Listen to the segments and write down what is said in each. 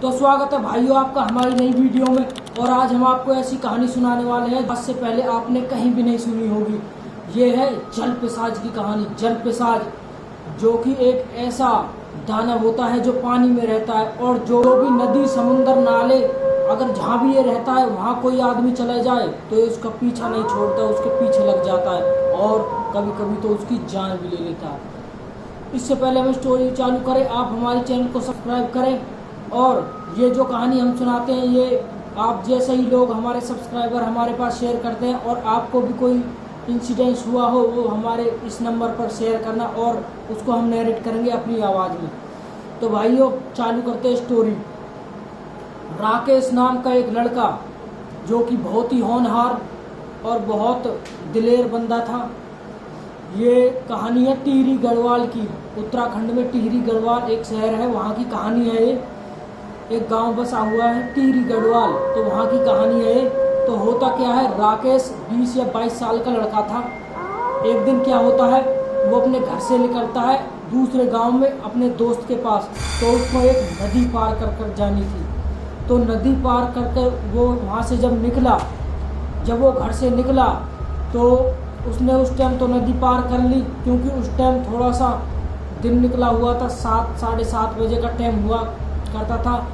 तो स्वागत है भाइयों आपका हमारी नई वीडियो में। और आज हम आपको ऐसी कहानी सुनाने वाले हैं जिससे पहले आपने कहीं भी नहीं सुनी होगी। ये है जल पिशाच की कहानी। जल पिशाच जो कि एक ऐसा दानव होता है जो पानी में रहता है, और जो भी नदी समुद्र नाले अगर जहाँ भी ये रहता है वहाँ कोई आदमी चला जाए तो ये उसका पीछा नहीं छोड़ता, उसके पीछे लग जाता है और कभी कभी तो उसकी जान भी ले लेता है। इससे पहले हम स्टोरी चालू करें, आप हमारे चैनल को सब्सक्राइब करें। और ये जो कहानी हम सुनाते हैं ये आप जैसे ही लोग हमारे सब्सक्राइबर हमारे पास शेयर करते हैं, और आपको भी कोई इंसिडेंस हुआ हो वो हमारे इस नंबर पर शेयर करना और उसको हम नरेट करेंगे अपनी आवाज़ में। तो भाइयों चालू करते हैं स्टोरी। राकेश नाम का एक लड़का जो कि बहुत ही होनहार और बहुत दिलेर बंदा था। ये कहानी है टिहरी गढ़वाल की। उत्तराखंड में टिहरी गढ़वाल एक शहर है, वहाँ की कहानी है ये। एक गांव बसा हुआ है टिहरी गढ़वाल, तो वहाँ की कहानी है ये। तो होता क्या है, राकेश 20 या 22 साल का लड़का था। एक दिन क्या होता है, वो अपने घर से निकलता है दूसरे गांव में अपने दोस्त के पास। तो उसको एक नदी पार कर जानी थी। तो नदी पार कर वो वहाँ से जब वो घर से निकला तो उसने उस टाइम तो नदी पार कर ली, क्योंकि उस टाइम थोड़ा सा दिन निकला हुआ था, 7 साढ़े 7 बजे का टाइम हुआ करता था।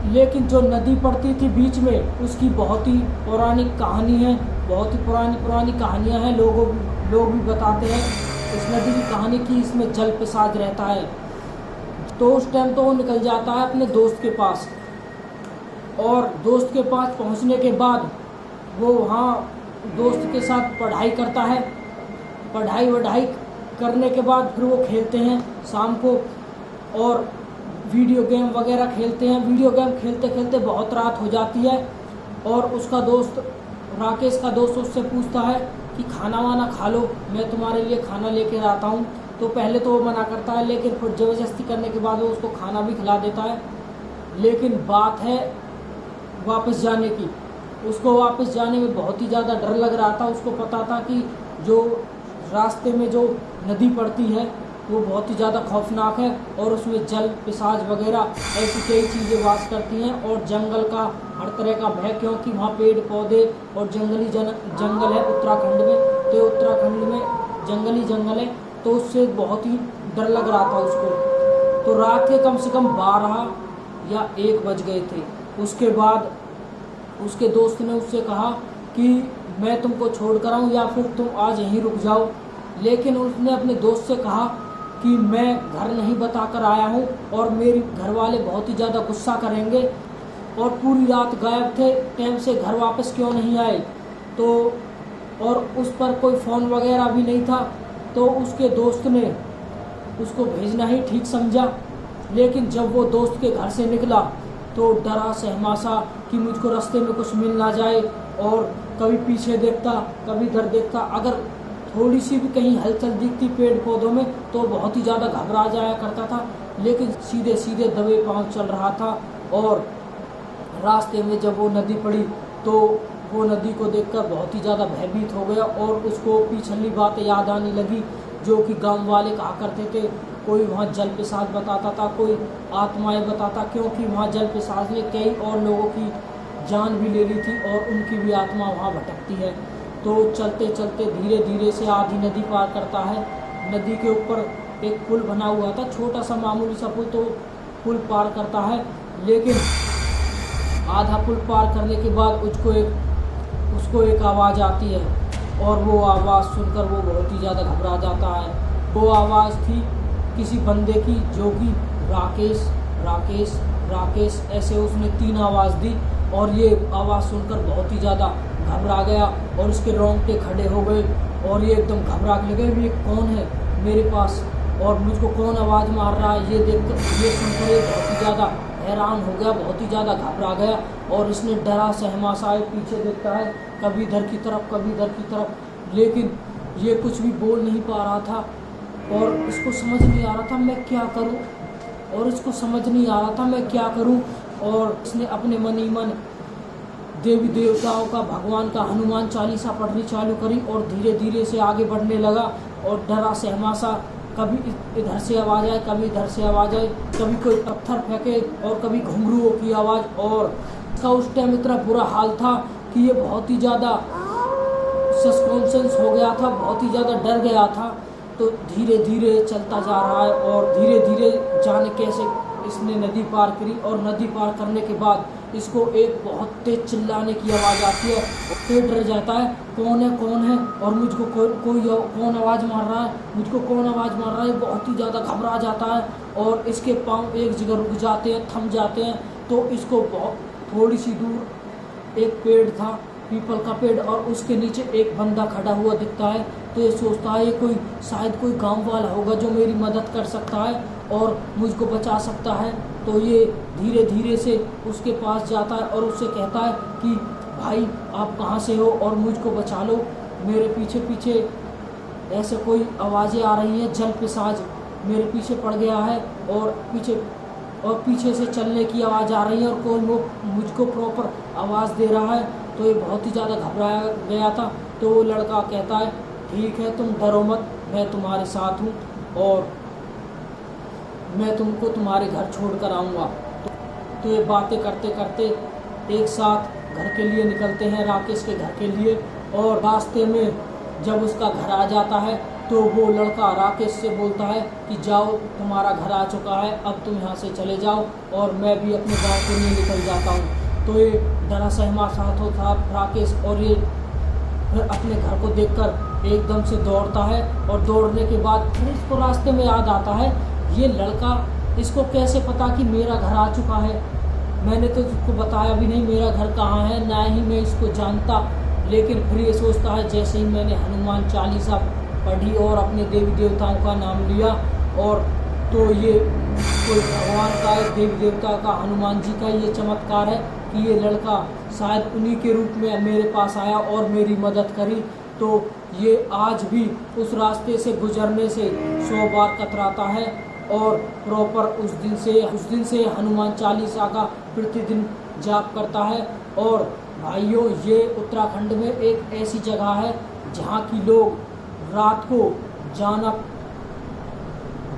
लेकिन जो नदी पड़ती थी बीच में उसकी बहुत ही पौराणिक कहानी है, बहुत ही पुरानी कहानियाँ हैं। लोग भी बताते हैं इस नदी की कहानी की इसमें जल पिशाच रहता है। तो उस टाइम तो वो निकल जाता है अपने दोस्त के पास, और दोस्त के पास पहुंचने के बाद वो वहाँ दोस्त के साथ पढ़ाई करता है। पढ़ाई करने के बाद फिर वो खेलते हैं शाम को, और वीडियो गेम वगैरह खेलते हैं। वीडियो गेम खेलते खेलते बहुत रात हो जाती है, और उसका दोस्त राकेश का दोस्त उससे पूछता है कि खाना वाना खा लो, मैं तुम्हारे लिए खाना लेके आता हूँ। तो पहले तो वो मना करता है, लेकिन फिर ज़बरदस्ती करने के बाद वो उसको खाना भी खिला देता है। लेकिन बात है वापस जाने की। उसको वापस जाने में बहुत ही ज़्यादा डर लग रहा था। उसको पता था कि जो रास्ते में जो नदी पड़ती है वो बहुत ही ज़्यादा खौफनाक है, और उसमें जल पिशाच वगैरह ऐसी कई चीज़ें वास करती हैं, और जंगल का हर तरह का भय, क्योंकि वहाँ पेड़ पौधे और जंगल है उत्तराखंड में। तो उत्तराखंड में जंगल है, तो उससे बहुत ही डर लग रहा था उसको। तो रात के कम से कम 12 या 1 बज गए थे। उसके बाद उसके दोस्त ने उससे कहा कि मैं तुमको छोड़ कर आऊँ या फिर तुम आज यहीं रुक जाओ। लेकिन उसने अपने दोस्त से कहा कि मैं घर नहीं बताकर आया हूँ और मेरे घर वाले बहुत ही ज़्यादा गुस्सा करेंगे, और पूरी रात गायब थे, टाइम से घर वापस क्यों नहीं आए। तो और उस पर कोई फ़ोन वगैरह भी नहीं था। तो उसके दोस्त ने उसको भेजना ही ठीक समझा। लेकिन जब वो दोस्त के घर से निकला तो डरा सहमासा कि मुझको रास्ते में कुछ मिल ना जाए, और कभी पीछे देखता कभी इधर देखता। अगर थोड़ी सी भी कहीं हलचल दिखती पेड़ पौधों में तो बहुत ही ज़्यादा घबरा जाया करता था। लेकिन सीधे सीधे दबे पांव चल रहा था, और रास्ते में जब वो नदी पड़ी तो वो नदी को देखकर बहुत ही ज़्यादा भयभीत हो गया, और उसको पिछली बातें याद आने लगी जो कि गांव वाले कहा करते थे। कोई वहाँ जल पिशाच बताता था, कोई आत्माएं बताता, क्योंकि वहाँ जल पिशाच ने कई और लोगों की जान भी ले ली थी, और उनकी भी आत्मा वहाँ भटकती है। तो चलते चलते धीरे धीरे से आधी नदी पार करता है। नदी के ऊपर एक पुल बना हुआ था, छोटा सा मामूली सा पुल, तो पुल पार करता है। लेकिन आधा पुल पार करने के बाद उसको एक आवाज़ आती है, और वो आवाज़ सुनकर वो बहुत ही ज़्यादा घबरा जाता है। वो आवाज़ थी किसी बंदे की, जो कि राकेश राकेश राकेश ऐसे उसने 3 आवाज़ दी, और ये आवाज़ सुनकर बहुत ही ज़्यादा घबरा गया, और उसके रोंगटे खड़े हो गए, और ये एकदम घबरा के लगे ये कौन है मेरे पास, और मुझको कौन आवाज़ मार रहा है। ये सुनकर ये बहुत ही ज़्यादा हैरान हो गया, बहुत ही ज़्यादा घबरा गया, और इसने डरा सहमासा पीछे देखता है, कभी इधर की तरफ कभी इधर की तरफ। लेकिन ये कुछ भी बोल नहीं पा रहा था, और इसको समझ नहीं आ रहा था मैं क्या करूं, और इसने अपने मन ही मन देवी देवताओं का, भगवान का हनुमान चालीसा पढ़नी चालू करी, और धीरे धीरे से आगे बढ़ने लगा, और डरा सहमासा कभी इधर से आवाज़ आए, कभी इधर से आवाज़ आए, कभी कोई पत्थर फेंके और कभी घुंघरूओं की आवाज़। और इसका उस टाइम इतना बुरा हाल था कि ये बहुत ही ज़्यादा सस्पेंस हो गया था, बहुत ही ज़्यादा डर गया था। तो धीरे धीरे चलता जा रहा है और धीरे धीरे जाने कैसे इसने नदी पार करी। और नदी पार करने के बाद इसको एक बहुत तेज चिल्लाने की आवाज़ आती है। पेट डर जाता है, कौन है और मुझको कौन आवाज़ मार रहा है, मुझको कौन आवाज़ मार रहा है। बहुत ही ज़्यादा घबरा जाता है और इसके पाँव एक जगह रुक जाते हैं, थम जाते हैं। तो इसको बहुत थोड़ी सी दूर एक पेड़ था, पीपल का पेड़, और उसके नीचे एक बंदा खड़ा हुआ दिखता है। तो ये सोचता है ये कोई शायद कोई गांव वाला होगा जो मेरी मदद कर सकता है और मुझको बचा सकता है। तो ये धीरे धीरे से उसके पास जाता है और उससे कहता है कि भाई आप कहाँ से हो और मुझको बचा लो, मेरे पीछे पीछे ऐसे कोई आवाज़ें आ रही हैं, जल पिशाच मेरे पीछे पड़ गया है और पीछे से चलने की आवाज़ आ रही है और कोई मुझको प्रॉपर आवाज़ दे रहा है। तो ये बहुत ही ज़्यादा घबराया गया था। तो वो लड़का कहता है ठीक है, तुम डरो मत, मैं तुम्हारे साथ हूँ और मैं तुमको तुम्हारे घर छोड़ कर आऊँगा। तो ये बातें करते करते एक साथ घर के लिए निकलते हैं, राकेश के घर के लिए। और रास्ते में जब उसका घर आ जाता है तो वो लड़का राकेश से बोलता है कि जाओ, तुम्हारा घर आ चुका है, अब तुम यहाँ से चले जाओ और मैं भी अपने गाँव के लिए निकल जाता हूँ। तो ये डरा सहमा साथ होता राकेश, और ये फिर अपने घर को देखकर एकदम से दौड़ता है। और दौड़ने के बाद फिर इसको रास्ते में याद आता है ये लड़का, इसको कैसे पता कि मेरा घर आ चुका है, मैंने तो उसको बताया भी नहीं मेरा घर कहाँ है, ना ही मैं इसको जानता। लेकिन फिर ये सोचता है जैसे ही मैंने हनुमान चालीसा पढ़ी और अपने देवी देवताओं का नाम लिया, और तो ये कोई भगवान का, देवी देवता का, हनुमान जी का ये चमत्कार है कि ये लड़का शायद उन्हीं के रूप में मेरे पास आया और मेरी मदद करी। तो ये आज भी उस रास्ते से गुजरने से 100 बार कतराता है और प्रॉपर उस दिन से हनुमान चालीसा का प्रतिदिन जाप करता है। और भाइयों, ये उत्तराखंड में एक ऐसी जगह है जहाँ की लोग रात को जाना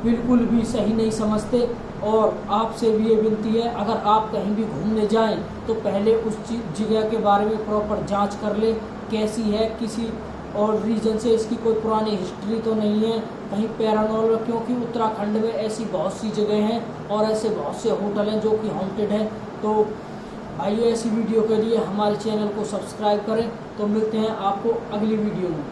बिल्कुल भी सही नहीं समझते। और आपसे भी ये विनती है, अगर आप कहीं भी घूमने जाएं तो पहले उस जगह के बारे में प्रॉपर जांच कर लें, कैसी है, किसी और रीजन से इसकी कोई पुरानी हिस्ट्री तो नहीं है, कहीं पैरानॉर्मल, क्योंकि उत्तराखंड में ऐसी बहुत सी जगह हैं और ऐसे बहुत से होटल हैं जो कि हॉन्टेड हैं। तो भाई ऐसी वीडियो के लिए हमारे चैनल को सब्सक्राइब करें। तो मिलते हैं आपको अगली वीडियो में।